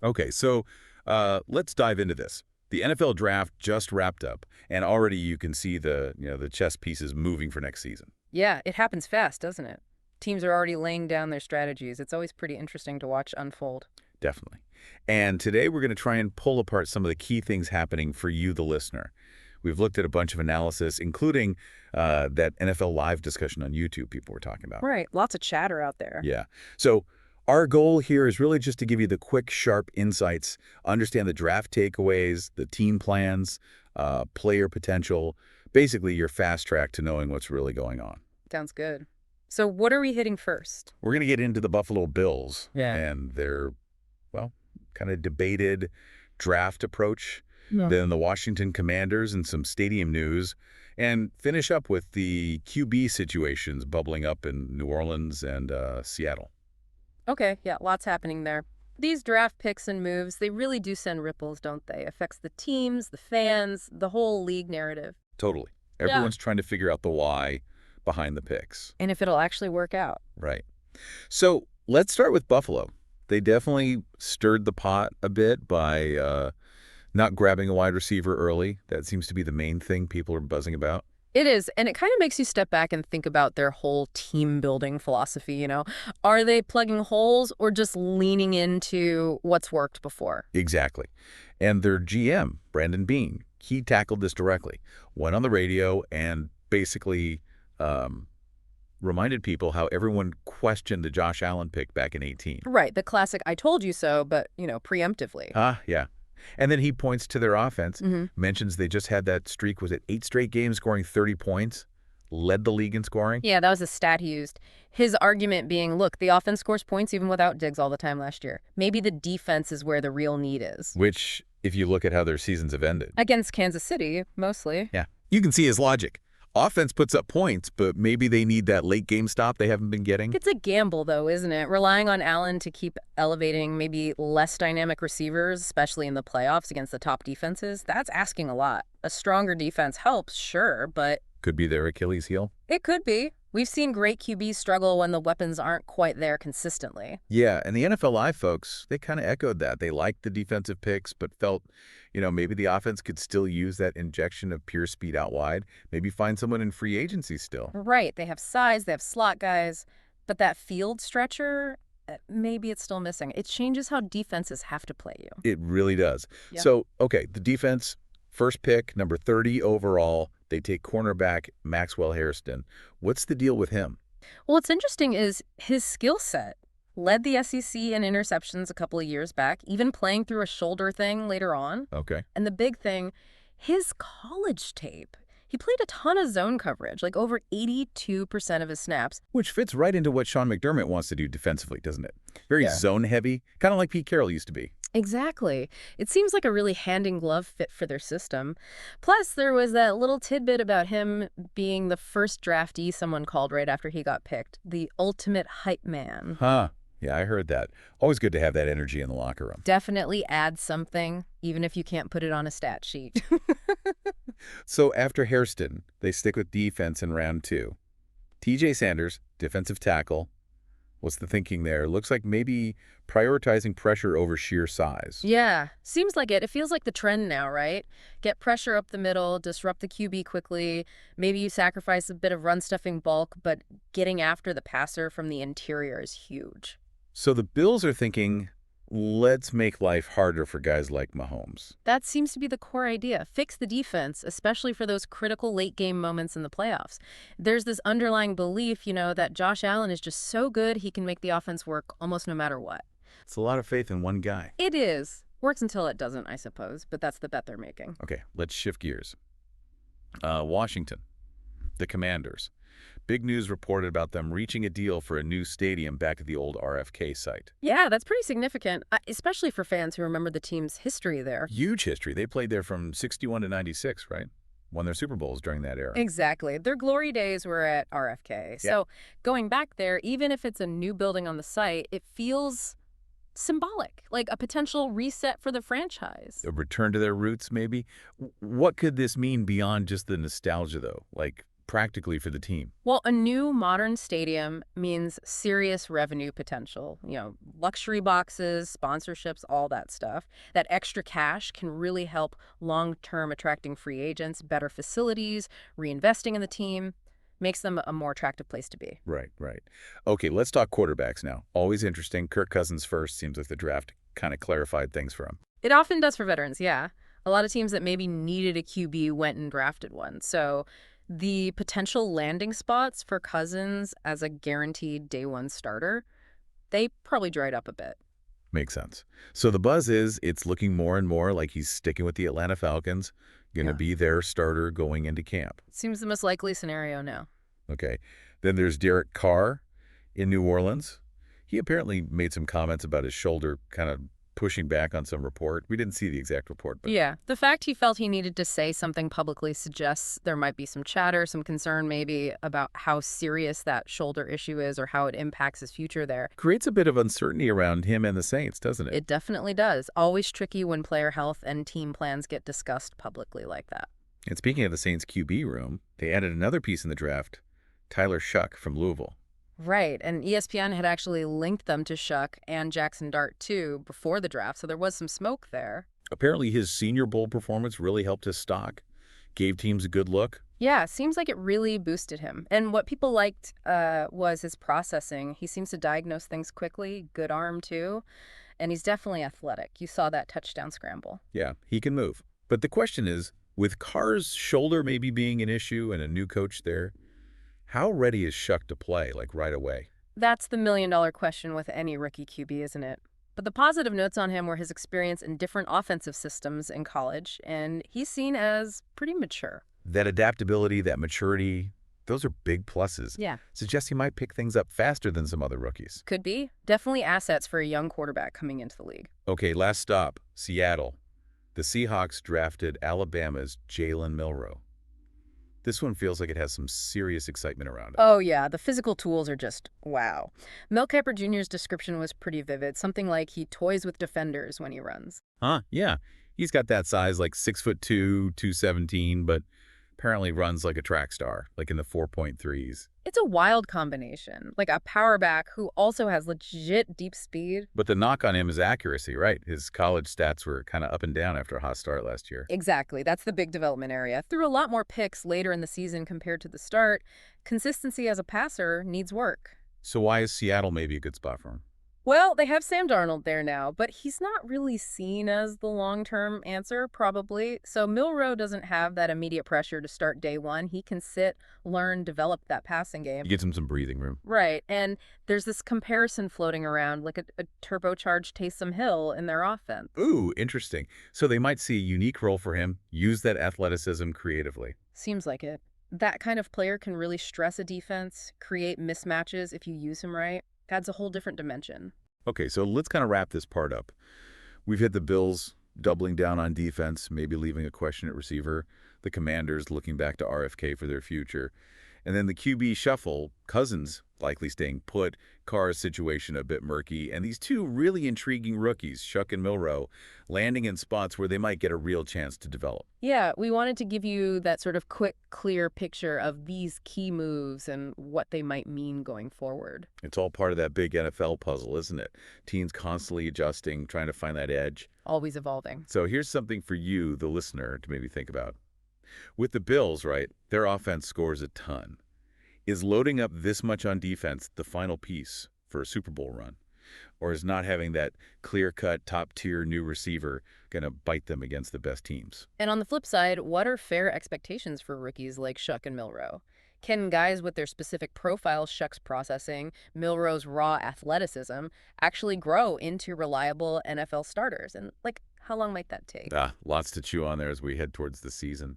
Okay, so let's dive into this. The NFL draft just wrapped up, and already you can see the chess pieces moving for next season. Yeah, it happens fast, doesn't it? Teams are already laying down their strategies. It's always pretty interesting to watch unfold. Definitely. And today we're going to try and pull apart some of the key things happening for you, the listener. We've looked at a bunch of analysis, including that NFL Live discussion on YouTube people were talking about. Right, lots of chatter out there. Yeah. So our goal here is really just to give you the quick, sharp insights, understand the draft takeaways, the team plans, player potential, basically your fast track to knowing what's really going on. Sounds good. So what are we hitting first? We're going to get into the Buffalo Bills Yeah. and their, well, kind of debated draft approach, Yeah. then the Washington Commanders and some stadium news, and finish up with the QB situations bubbling up in New Orleans and Seattle. Okay, yeah, lots happening there. These draft picks and moves, they really do send ripples, don't they? Affects the teams, the fans, the whole league narrative. Totally. Yeah. Everyone's trying to figure out the why behind the picks. And if it'll actually work out. Right. So let's start with Buffalo. They definitely stirred the pot a bit by not grabbing a wide receiver early. That seems to be the main thing people are buzzing about. It is, and it kind of makes you step back and think about their whole team-building philosophy, Are they plugging holes or just leaning into what's worked before? Exactly. And their GM, Brandon Beane, he tackled this directly, went on the radio and basically reminded people how everyone questioned the Josh Allen pick back in 18. Right, the classic "I told you so," but, preemptively. Yeah. And then he points to their offense, hmm mentions they just had that streak, was it 8 straight games scoring 30 points, led the league in scoring, Yeah, that was a stat he used. His argument being, look, the offense scores points even without Diggs all the time last year. Maybe the defense is where the real need is. which, if you look at how their seasons have ended, Against Kansas City, mostly. yeah, you can see his logic. Offense puts up points, but maybe they need that late game stop they haven't been getting. It's a gamble, though, isn't it? Relying on Allen to keep elevating maybe less dynamic receivers, especially in the playoffs against the top defenses, that's asking a lot. A stronger defense helps, sure, but Could be their Achilles heel. it could be. We've seen great QBs struggle when the weapons aren't quite there consistently. Yeah, and the NFL Live folks, they kind of echoed that. They liked the defensive picks, but felt, maybe the offense could still use that injection of pure speed out wide. Maybe find someone in free agency still. Right, they have size, they have slot guys, but that field stretcher, maybe it's still missing. It changes how defenses have to play you. It really does. Yeah. So, okay, the defense, first pick, number 30 overall. They take cornerback Maxwell Hairston. What's the deal with him? Well, what's interesting is his skill set. Led the SEC in interceptions a couple of years back, even playing through a shoulder thing later on. Okay. And the big thing, his college tape. He played a ton of zone coverage, like over 82% of his snaps. Which fits right into what Sean McDermott wants to do defensively, doesn't it? Very Yeah. zone heavy, kind of like Pete Carroll used to be. Exactly. It seems like a really hand-in-glove fit for their system. Plus, there was that little tidbit about him being the first draftee someone called right after he got picked, the ultimate hype man. Huh. Yeah, I heard that. Always good to have that energy in the locker room. Definitely adds something, even if you can't put it on a stat sheet. So after Hairston, they stick with defense in round 2. TJ Sanders, defensive tackle. What's the thinking there? Looks like maybe prioritizing pressure over sheer size. Yeah, seems like it. It feels like the trend now, right? Get pressure up the middle, disrupt the QB quickly. Maybe you sacrifice a bit of run-stuffing bulk, but getting after the passer from the interior is huge. So the Bills are thinking, let's make life harder for guys like Mahomes. That seems to be the core idea. Fix the defense, especially for those critical late-game moments in the playoffs. There's this underlying belief, that Josh Allen is just so good he can make the offense work almost no matter what. It's a lot of faith in one guy. It is. Works until it doesn't, I suppose, but that's the bet they're making. Okay, let's shift gears. Washington, the Commanders. Big news reported about them reaching a deal for a new stadium back at the old RFK site. Yeah, that's pretty significant, especially for fans who remember the team's history there. Huge history. They played there from 61 to 96, right? Won their Super Bowls during that era. Exactly. Their glory days were at RFK. Yeah. So going back there, even if it's a new building on the site, it feels symbolic, like a potential reset for the franchise. A return to their roots, maybe? What could this mean beyond just the nostalgia, though? Like practically for the team? Well, a new modern stadium means serious revenue potential. Luxury boxes, sponsorships, all that stuff. That extra cash can really help long-term attracting free agents, better facilities, reinvesting in the team, makes them a more attractive place to be. Right, right. Okay, let's talk quarterbacks now. Always interesting. Kirk Cousins first. Seems like the draft kind of clarified things for him. It often does for veterans, yeah. A lot of teams that maybe needed a QB went and drafted one. So the potential landing spots for Cousins as a guaranteed day one starter, they probably dried up a bit. Makes sense. So the buzz is it's looking more and more like he's sticking with the Atlanta Falcons, going to Yeah. be their starter going into camp. Seems the most likely scenario now. Okay. Then there's Derek Carr in New Orleans. He apparently made some comments about his shoulder kind of pushing back on some report. We didn't see the exact report, but Yeah, the fact he felt he needed to say something publicly suggests there might be some chatter, some concern maybe about how serious that shoulder issue is or how it impacts his future there. creates a bit of uncertainty around him and the Saints, doesn't it? It definitely does. Always tricky when player health and team plans get discussed publicly like that. And speaking of the Saints QB room, they added another piece in the draft, Tyler Shuck from Louisville. Right, and ESPN had actually linked them to Shuck and Jackson Dart too before the draft, so there was some smoke there. Apparently his Senior Bowl performance really helped his stock, gave teams a good look. Yeah, seems like it really boosted him. And what people liked was his processing. He seems to diagnose things quickly, good arm too, and he's definitely athletic. You saw that touchdown scramble. Yeah, he can move. But the question is, with Carr's shoulder maybe being an issue and a new coach there, how ready is Shuck to play, like right away? That's the million-dollar question with any rookie QB, isn't it? But the positive notes on him were his experience in different offensive systems in college, and he's seen as pretty mature. That adaptability, that maturity, those are big pluses. Yeah. Suggests he might pick things up faster than some other rookies. Could be. Definitely assets for a young quarterback coming into the league. Okay, last stop, Seattle. The Seahawks drafted Alabama's Jalen Milroe. This one feels like it has some serious excitement around it. Oh, yeah. The physical tools are just wow. Mel Kiper Jr.'s description was pretty vivid. Something like he toys with defenders when he runs. Huh? Yeah. He's got that size, like 6'2", 217, but apparently runs like a track star, like in the 4.3s. It's a wild combination. Like a power back who also has legit deep speed. But the knock on him is accuracy, right? His college stats were kind of up and down after a hot start last year. Exactly. That's the big development area. Threw a lot more picks later in the season compared to the start. Consistency as a passer needs work. So why is Seattle maybe a good spot for him? Well, they have Sam Darnold there now, but he's not really seen as the long-term answer, probably. So Milroe doesn't have that immediate pressure to start day one. He can sit, learn, develop that passing game. He gives him some breathing room. Right, and there's this comparison floating around, like a turbocharged Taysom Hill in their offense. Ooh, interesting. So they might see a unique role for him, use that athleticism creatively. Seems like it. That kind of player can really stress a defense, create mismatches if you use him right. Adds a whole different dimension. Okay, so let's kind of wrap this part up. We've hit the Bills doubling down on defense, maybe leaving a question at receiver, the Commanders looking back to RFK for their future, and then the QB shuffle, Cousins likely staying put, Carr's situation a bit murky, and these two really intriguing rookies, Shuck and Milroe, landing in spots where they might get a real chance to develop. Yeah, we wanted to give you that sort of quick, clear picture of these key moves and what they might mean going forward. It's all part of that big NFL puzzle, isn't it? Teams constantly adjusting, trying to find that edge. Always evolving. So here's something for you, the listener, to maybe think about. With the Bills, right, their offense scores a ton. Is loading up this much on defense the final piece for a Super Bowl run? Or is not having that clear-cut, top-tier new receiver going to bite them against the best teams? And on the flip side, what are fair expectations for rookies like Shuck and Milroe? Can guys with their specific profiles, Shuck's processing, Milroe's raw athleticism, actually grow into reliable NFL starters? And, how long might that take? Lots to chew on there as we head towards the season.